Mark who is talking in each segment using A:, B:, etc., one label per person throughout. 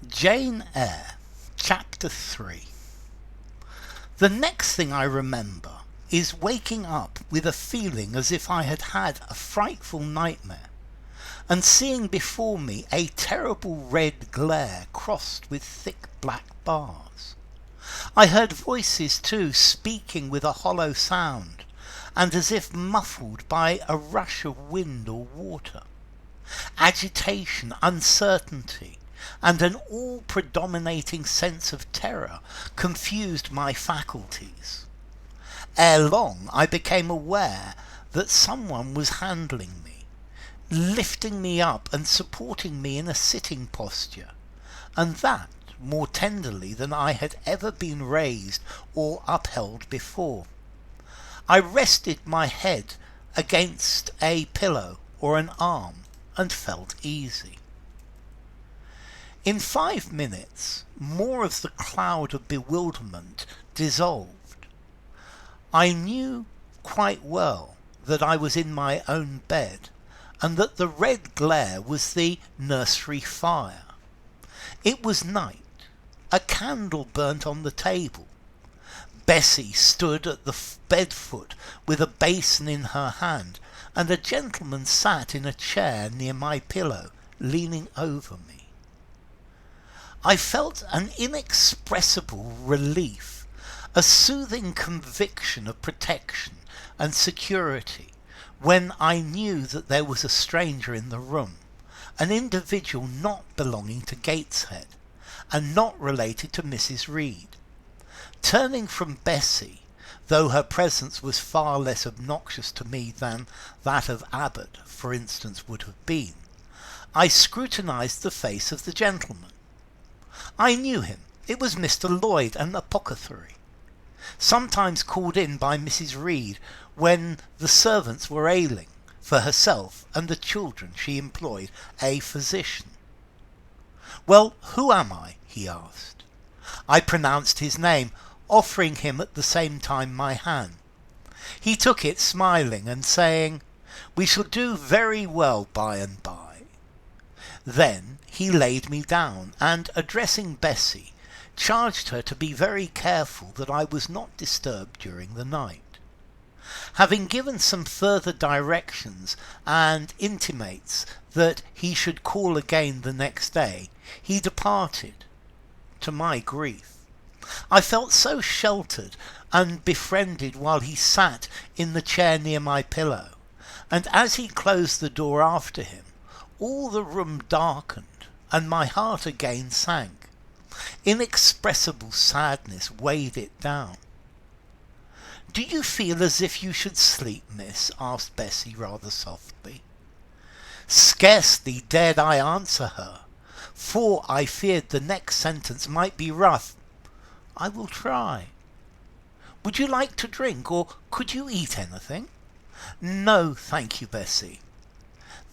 A: Jane Eyre, Chapter 3. The next thing I remember is waking up with a feeling as if I had had a frightful nightmare, and seeing before me a terrible red glare crossed with thick black bars. I heard voices too, speaking with a hollow sound, and as if muffled by a rush of wind or water. Agitation, uncertainty, and an all-predominating sense of terror confused my faculties. Ere long I became aware that someone was handling me, lifting me up and supporting me in a sitting posture, and that more tenderly than I had ever been raised or upheld before. I rested my head against a pillow or an arm and felt easy. In 5 minutes, more of the cloud of bewilderment dissolved. I knew quite well that I was in my own bed, and that the red glare was the nursery fire. It was night. A candle burnt on the table. Bessie stood at the bed foot with a basin in her hand, and a gentleman sat in a chair near my pillow, leaning over me. I felt an inexpressible relief, a soothing conviction of protection and security, when I knew that there was a stranger in the room, an individual not belonging to Gateshead, and not related to Mrs. Reed. Turning from Bessie, though her presence was far less obnoxious to me than that of Abbott, for instance, would have been, I scrutinised the face of the gentleman. I knew him. It was Mr. Lloyd, an apothecary, sometimes called in by Mrs. Reed when the servants were ailing. For herself and the children she employed a physician. "Well, who am I?" he asked. I pronounced his name, offering him at the same time my hand. He took it smiling and saying, "We shall do very well by and by." Then he laid me down, and addressing Bessie, charged her to be very careful that I was not disturbed during the night. Having given some further directions and intimates that he should call again the next day, he departed, to my grief. I felt so sheltered and befriended while he sat in the chair near my pillow, and as he closed the door after him, all the room darkened, and my heart again sank. Inexpressible sadness weighed it down. "Do you feel as if you should sleep, miss?" asked Bessie rather softly. Scarcely dared I answer her, for I feared the next sentence might be rough. "I will try." "Would you like to drink, or could you eat anything?" "No, thank you, Bessie."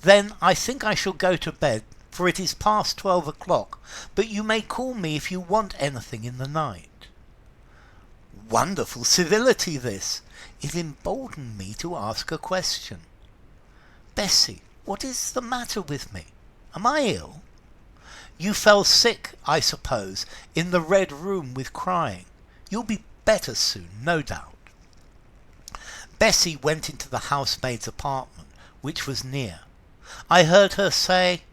A: "Then I think I shall go to bed, for it is past 12 o'clock, but you may call me if you want anything in the night." Wonderful civility this! It emboldened me to ask a question. "Bessie, what is the matter with me? Am I ill?" "You fell sick, I suppose, in the red room with crying. You'll be better soon, no doubt." Bessie went into the housemaid's apartment, which was near. I heard her say,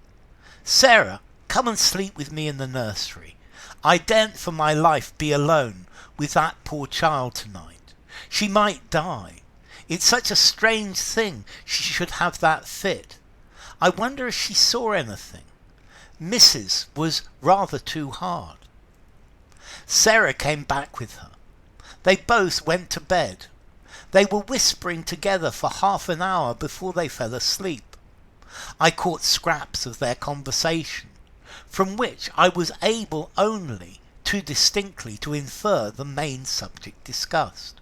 A: "Sarah, come and sleep with me in the nursery. I daren't for my life be alone with that poor child tonight. She might die. It's such a strange thing she should have that fit. I wonder if she saw anything. Mrs. was rather too hard." Sarah came back with her. They both went to bed. They were whispering together for half an hour before they fell asleep. I caught scraps of their conversation, from which I was able only too distinctly to infer the main subject discussed.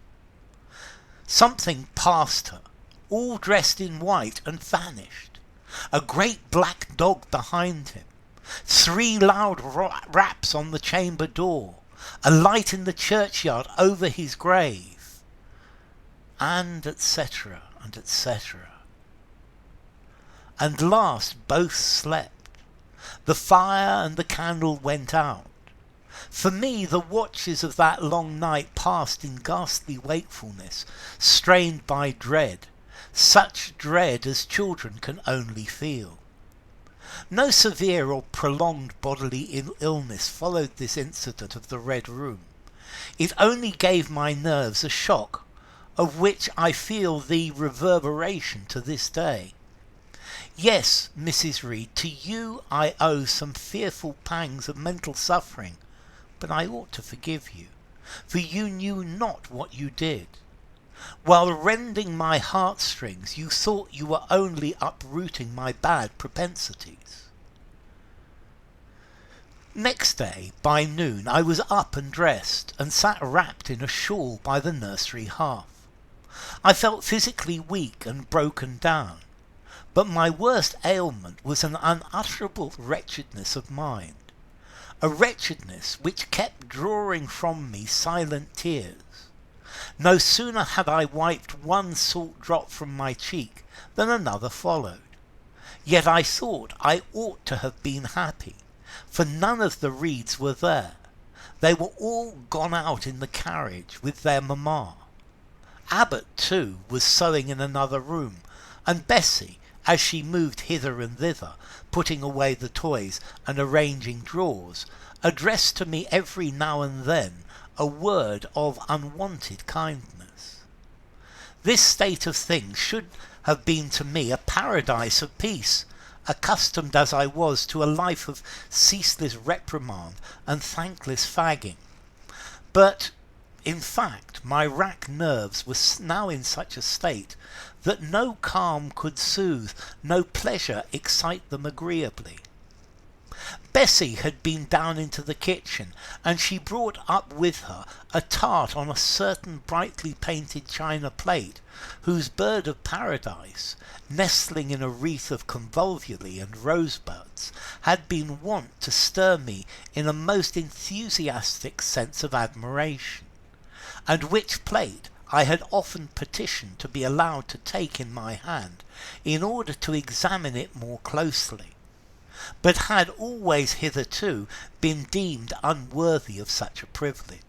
A: Something passed her, all dressed in white, and vanished. A great black dog behind him. 3 loud raps on the chamber door. A light in the churchyard over his grave. And etc. and etc. And last both slept. The fire and the candle went out. For me, the watches of that long night passed in ghastly wakefulness, strained by dread, such dread as children can only feel. No severe or prolonged bodily illness followed this incident of the Red Room. It only gave my nerves a shock, of which I feel the reverberation to this day. Yes, Mrs. Reed, to you I owe some fearful pangs of mental suffering, but I ought to forgive you, for you knew not what you did. While rending my heartstrings, you thought you were only uprooting my bad propensities. Next day, by noon, I was up and dressed, and sat wrapped in a shawl by the nursery hearth. I felt physically weak and broken down, but my worst ailment was an unutterable wretchedness of mind, a wretchedness which kept drawing from me silent tears. No sooner had I wiped one salt drop from my cheek than another followed. Yet I thought I ought to have been happy, for none of the Reeds were there. They were all gone out in the carriage with their mamma. Abbot, too, was sewing in another room, and Bessie, as she moved hither and thither, putting away the toys and arranging drawers, addressed to me every now and then a word of unwonted kindness. This state of things should have been to me a paradise of peace, accustomed as I was to a life of ceaseless reprimand and thankless fagging. But, in fact, my racked nerves were now in such a state that no calm could soothe, no pleasure excite them agreeably. Bessie had been down into the kitchen, and she brought up with her a tart on a certain brightly painted china plate, whose bird of paradise, nestling in a wreath of convolvuli and rosebuds, had been wont to stir me in a most enthusiastic sense of admiration, and which plate I had often petitioned to be allowed to take in my hand in order to examine it more closely, but had always hitherto been deemed unworthy of such a privilege.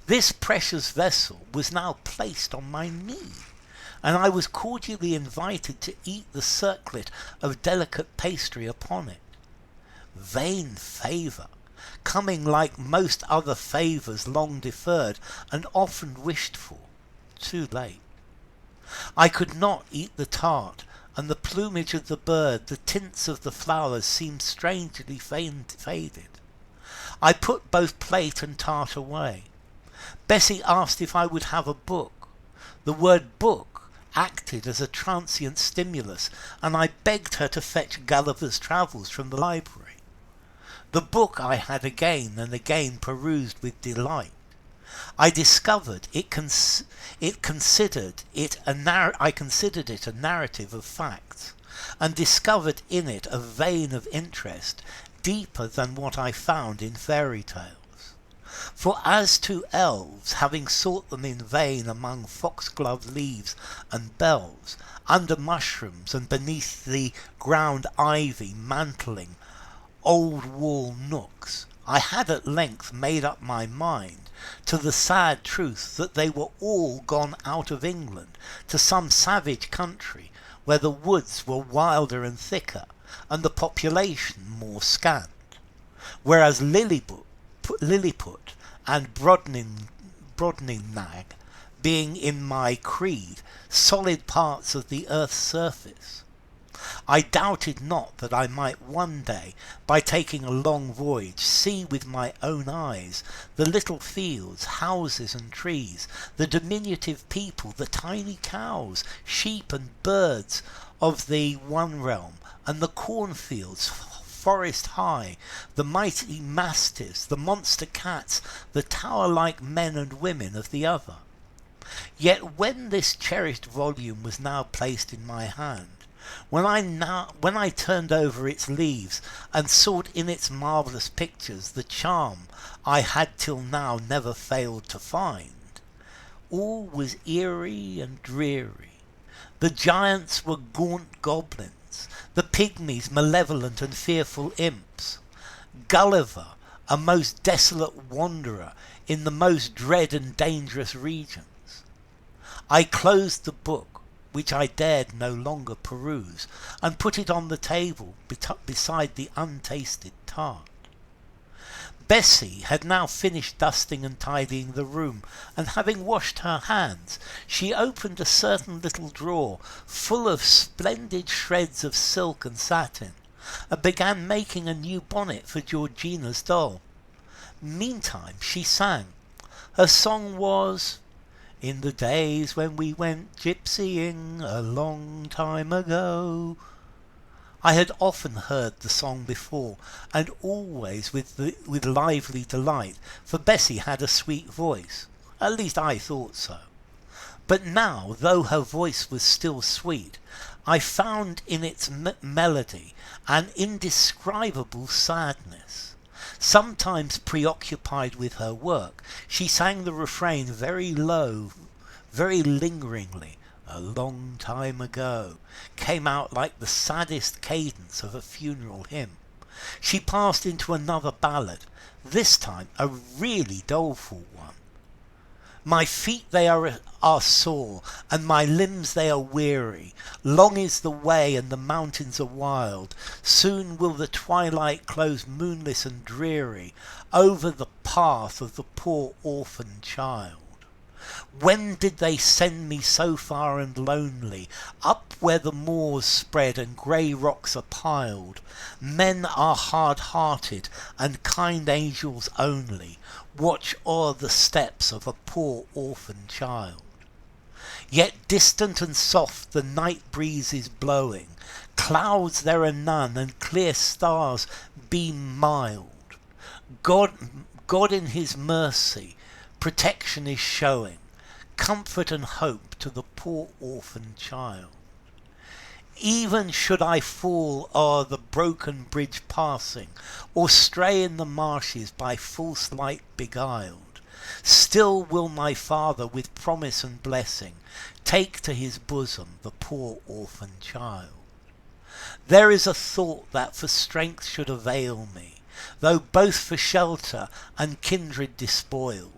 A: This precious vessel was now placed on my knee, and I was cordially invited to eat the circlet of delicate pastry upon it. Vain favour, coming like most other favours long deferred and often wished for, too late. I could not eat the tart, and the plumage of the bird, the tints of the flowers seemed strangely faded. I put both plate and tart away. Bessie asked if I would have a book. The word book acted as a transient stimulus, and I begged her to fetch Gulliver's Travels from the library. The book I had again and again perused with delight. I considered it a narrative of facts, and discovered in it a vein of interest deeper than what I found in fairy tales. For as to elves, having sought them in vain among foxglove leaves and bells, under mushrooms and beneath the ground ivy mantling old wall nooks, I had at length made up my mind to the sad truth that they were all gone out of England to some savage country where the woods were wilder and thicker and the population more scant, whereas Lilliput and Brodningnag, being in my creed solid parts of the earth's surface, I doubted not that I might one day, by taking a long voyage, see with my own eyes the little fields, houses and trees, the diminutive people, the tiny cows, sheep and birds of the one realm, and the cornfields forest high, the mighty mastiffs, the monster cats, the tower-like men and women of the other. Yet when this cherished volume was now placed in my hand, when I turned over its leaves and sought in its marvellous pictures the charm I had till now never failed to find, all was eerie and dreary. The giants were gaunt goblins, giants, the pygmies malevolent and fearful imps, Gulliver, a most desolate wanderer in the most dread and dangerous regions. I closed the book, which I dared no longer peruse, and put it on the table beside the untasted tart. Bessie had now finished dusting and tidying the room, and having washed her hands, she opened a certain little drawer full of splendid shreds of silk and satin, and began making a new bonnet for Georgina's doll. Meantime she sang. Her song was, "In the days when we went gypsying a long time ago." I had often heard the song before, and always with lively delight, for Bessie had a sweet voice. At least I thought so. But now, though her voice was still sweet, I found in its melody an indescribable sadness. Sometimes preoccupied with her work, she sang the refrain very low, very lingeringly. "A long time ago" came out like the saddest cadence of a funeral hymn. She passed into another ballad, this time a really doleful one. "My feet they are sore, and my limbs they are weary. Long is the way, and the mountains are wild. Soon will the twilight close moonless and dreary over the path of the poor orphan child. When did they send me so far and lonely, up where the moors spread and grey rocks are piled? Men are hard-hearted, and kind angels only watch o'er the steps of a poor orphan child. Yet distant and soft the night breeze is blowing, clouds there are none, and clear stars beam mild. God in his mercy protection is showing, comfort and hope to the poor orphan child. Even should I fall o'er the broken bridge passing, or stray in the marshes by false light beguiled, still will my Father with promise and blessing take to his bosom the poor orphan child. There is a thought that for strength should avail me, though both for shelter and kindred despoiled.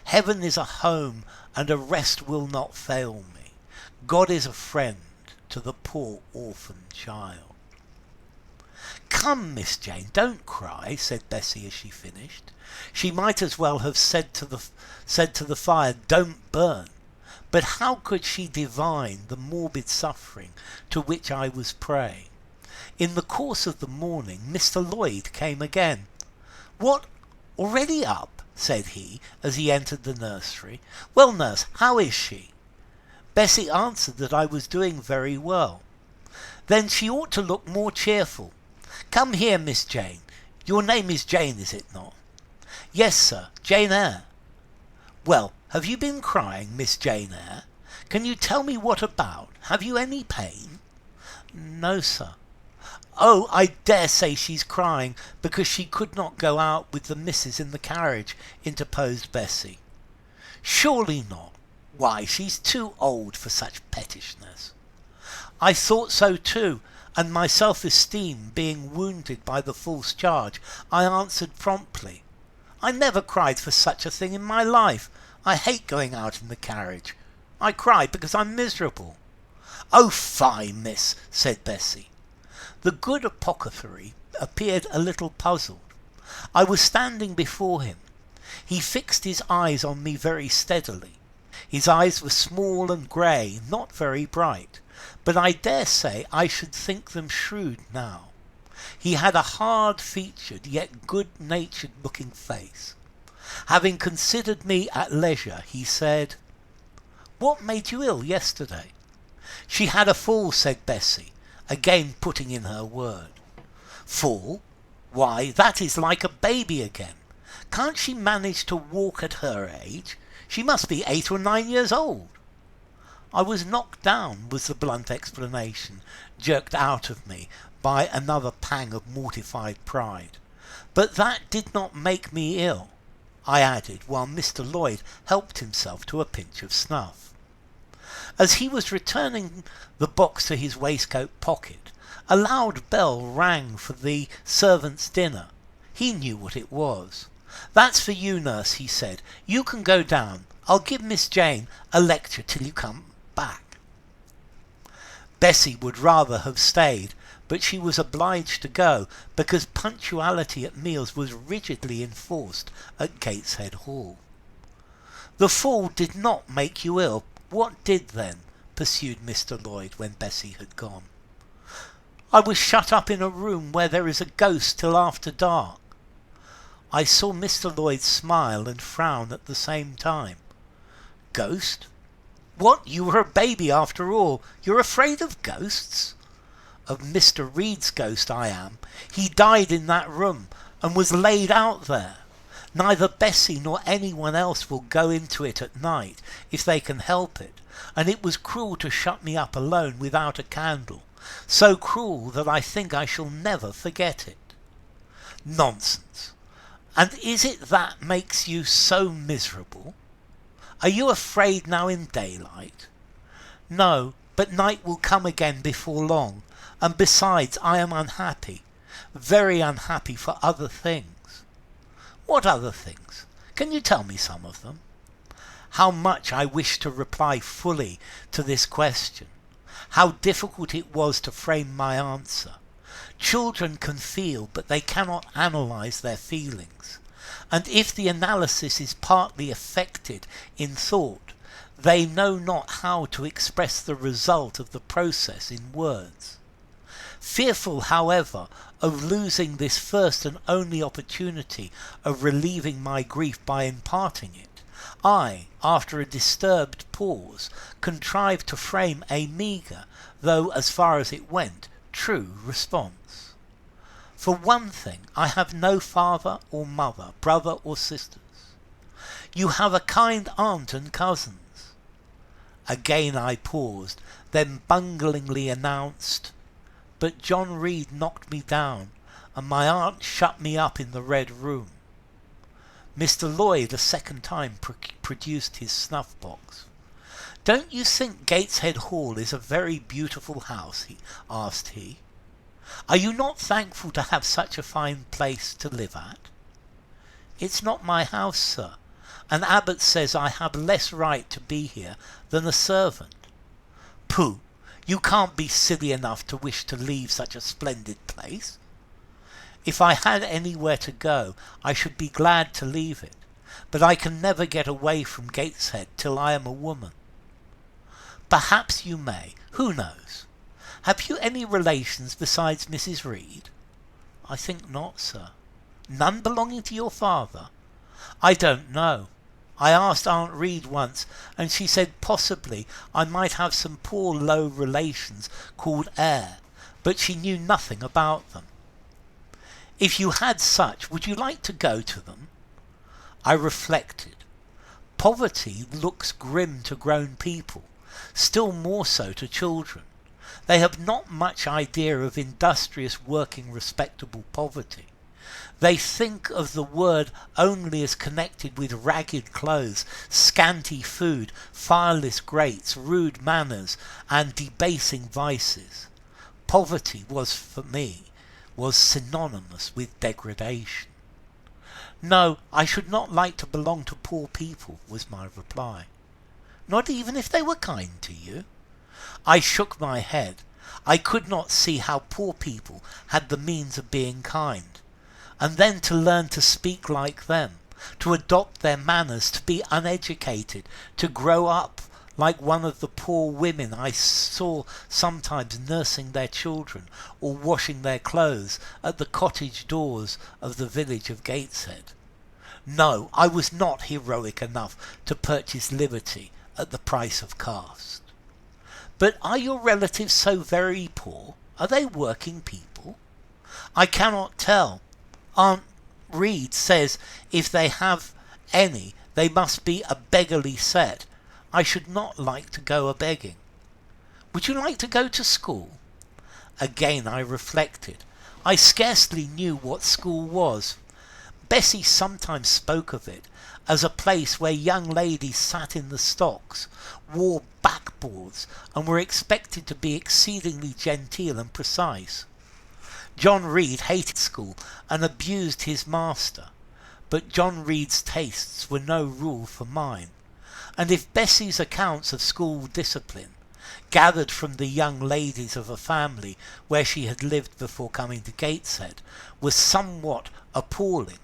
A: Heaven is a home, and a rest will not fail me. God is a friend to the poor orphan child." "Come, Miss Jane, don't cry," said Bessie as she finished. She might as well have said to the fire, "Don't burn." But how could she divine the morbid suffering to which I was prey? In the course of the morning Mr. Lloyd came again. "What, already up?" said he, as he entered the nursery. "Well, nurse, how is she?" Bessie answered that I was doing very well. "Then she ought to look more cheerful. Come here, Miss Jane. Your name is Jane, is it not?" "Yes, sir, Jane Eyre." "Well, have you been crying, Miss Jane Eyre? Can you tell me what about? Have you any pain?" "No, sir." "Oh, I dare say she's crying because she could not go out with the missus in the carriage," interposed Bessie. "Surely not. Why, she's too old for such pettishness." I thought so too, and my self-esteem being wounded by the false charge, I answered promptly, "I never cried for such a thing in my life. I hate going out in the carriage. I cry because I'm miserable." "Oh, fie, miss," said Bessie. The good apothecary appeared a little puzzled. I was standing before him. He fixed his eyes on me very steadily. His eyes were small and grey, not very bright, but I dare say I should think them shrewd now. He had a hard-featured yet good-natured looking face. Having considered me at leisure, he said, "What made you ill yesterday?" "She had a fall," said Bessie, again putting in her word. "Fall? Why, that is like a baby again. Can't she manage to walk at her age? She must be 8 or 9 years old." "I was knocked down," was the blunt explanation, jerked out of me by another pang of mortified pride. "But that did not make me ill," I added, while Mr. Lloyd helped himself to a pinch of snuff. As he was returning the box to his waistcoat pocket, A loud bell rang for the servants' dinner. He knew what it was. "That's for you, nurse," he said. "You can go down. I'll give Miss Jane a lecture till you come back." Bessie would rather have stayed, but she was obliged to go because punctuality at meals was rigidly enforced at Gateshead Hall. "The fall did not make you ill. What did then?" pursued Mr. Lloyd when Bessie had gone. "I was shut up in a room where there is a ghost till after dark." I saw Mr. Lloyd smile and frown at the same time. "Ghost? What, you were a baby after all. You're afraid of ghosts?" "Of Mr. Reed's ghost I am. He died in that room and was laid out there. Neither Bessie nor anyone else will go into it at night if they can help it, and it was cruel to shut me up alone without a candle, so cruel that I think I shall never forget it." "Nonsense! And is it that makes you so miserable? Are you afraid now in daylight?" "No, but night will come again before long, and besides I am unhappy, very unhappy for other things." "What other things? Can you tell me some of them?" How much I wished to reply fully to this question. How difficult it was to frame my answer. Children can feel, but they cannot analyse their feelings. And if the analysis is partly effected in thought, they know not how to express the result of the process in words. Fearful, however, of losing this first and only opportunity of relieving my grief by imparting it, I, after a disturbed pause, contrived to frame a meagre, though as far as it went, true response. "For one thing, I have no father or mother, brother or sisters." "You have a kind aunt and cousins." Again I paused, then bunglingly announced, "But John Reed knocked me down, and my aunt shut me up in the Red Room." Mr. Lloyd a second time produced his snuff-box. "Don't you think Gateshead Hall is a very beautiful house?" asked he. "Are you not thankful to have such a fine place to live at?" "It's not my house, sir, and Abbot says I have less right to be here than a servant." "Pooh! You can't be silly enough to wish to leave such a splendid place." "If I had anywhere to go, I should be glad to leave it, but I can never get away from Gateshead till I am a woman." "Perhaps you may. Who knows? Have you any relations besides Mrs. Reed?" "I think not, sir." "None belonging to your father?" "I don't know. I asked Aunt Reed once, and she said possibly I might have some poor low relations called Eyre, but she knew nothing about them." "If you had such, would you like to go to them?" I reflected. Poverty looks grim to grown people, still more so to children. They have not much idea of industrious working respectable poverty. They think of the word only as connected with ragged clothes, scanty food, fireless grates, rude manners, and debasing vices. Poverty was synonymous with degradation. "No, I should not like to belong to poor people," was my reply. "Not even if they were kind to you?" I shook my head. I could not see how poor people had the means of being kind. And then to learn to speak like them, to adopt their manners, to be uneducated, to grow up like one of the poor women I saw sometimes nursing their children or washing their clothes at the cottage doors of the village of Gateshead. No, I was not heroic enough to purchase liberty at the price of caste. "But are your relatives so very poor? Are they working people?" "I cannot tell. Aunt Reed says if they have any, they must be a beggarly set. I should not like to go a-begging." "Would you like to go to school?" Again I reflected. I scarcely knew what school was. Bessie sometimes spoke of it as a place where young ladies sat in the stocks, wore back blackboards and were expected to be exceedingly genteel and precise. John Reed hated school and abused his master, but John Reed's tastes were no rule for mine, and if Bessie's accounts of school discipline, gathered from the young ladies of a family where she had lived before coming to Gateshead, was somewhat appalling,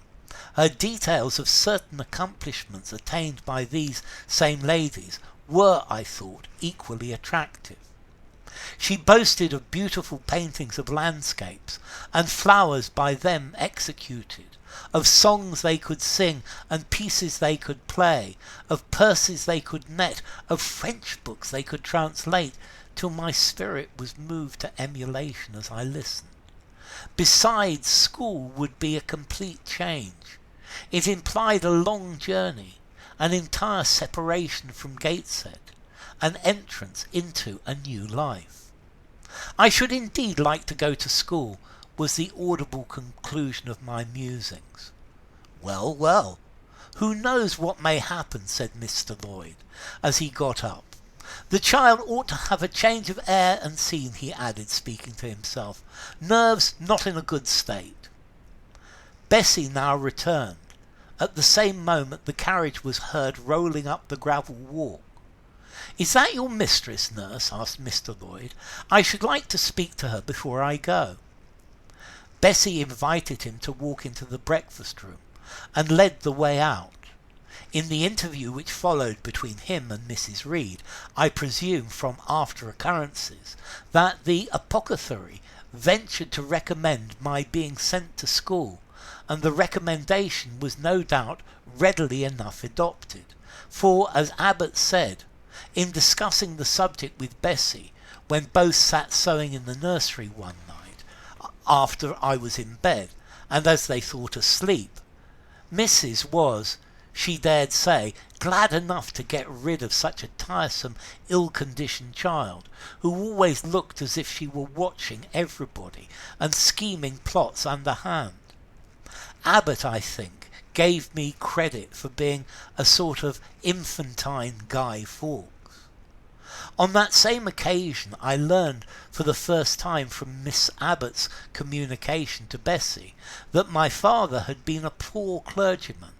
A: her details of certain accomplishments attained by these same ladies were, I thought, equally attractive. She boasted of beautiful paintings of landscapes and flowers by them executed, of songs they could sing and pieces they could play, of purses they could net, of French books they could translate, till my spirit was moved to emulation as I listened. Besides, school would be a complete change. It implied a long journey, an entire separation from Gateshead, an entrance into a new life. I should indeed like to go to school, was the audible conclusion of my musings. Well, well, who knows what may happen, said Mr. Lloyd, as he got up. The child ought to have a change of air and scene, he added, speaking to himself. Nerves not in a good state. Bessie now returned. At the same moment the carriage was heard rolling up the gravel walk. Is that your mistress, nurse? Asked Mr. Lloyd. I should like to speak to her before I go. Bessie invited him to walk into the breakfast room, and led the way out. In the interview which followed between him and Mrs. Reed, I presume from after occurrences, that the apothecary ventured to recommend my being sent to school, and the recommendation was no doubt readily enough adopted, for, as Abbott said, in discussing the subject with Bessie, when both sat sewing in the nursery one night, after I was in bed, and as they thought asleep, Mrs. was, she dared say, glad enough to get rid of such a tiresome, ill-conditioned child, who always looked as if she were watching everybody, and scheming plots underhand. Abbott, I think, gave me credit for being a sort of infantine Guy Fawkes. On that same occasion I learned for the first time from Miss Abbott's communication to Bessie that my father had been a poor clergyman,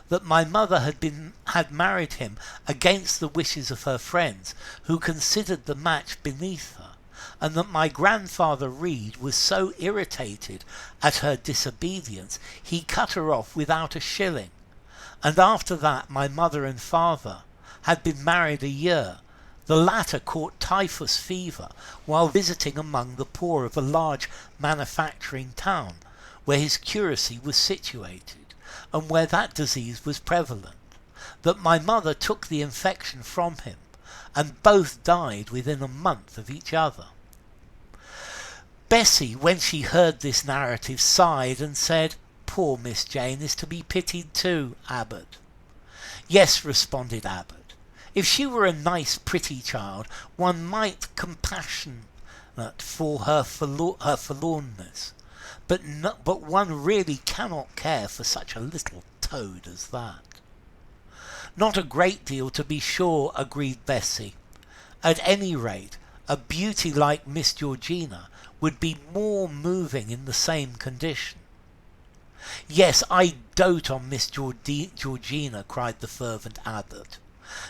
A: that my mother had married him against the wishes of her friends, who considered the match beneath her, and that my grandfather Reed was so irritated at her disobedience he cut her off without a shilling, and after that my mother and father had been married a year. The latter caught typhus fever while visiting among the poor of a large manufacturing town, where his curacy was situated, and where that disease was prevalent, that my mother took the infection from him, and both died within a month of each other. Bessie, when she heard this narrative, sighed and said, Poor Miss Jane is to be pitied too, Abbott. Yes, responded Abbott. If she were a nice, pretty child, one might compassionate for her forlornness, but one really cannot care for such a little toad as that. Not a great deal, to be sure, agreed Bessie. At any rate, a beauty like Miss Georgina would be more moving in the same condition. Yes, I dote on Miss Georgina, cried the fervent Abbott.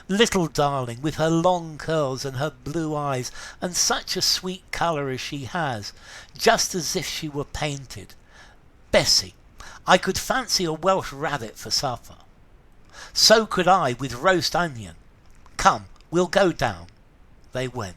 A: Little darling, with her long curls and her blue eyes, and such a sweet colour as she has, just as if she were painted. Bessie, I could fancy a Welsh rabbit for supper. So could I, with roast onion. Come, we'll go down. They went.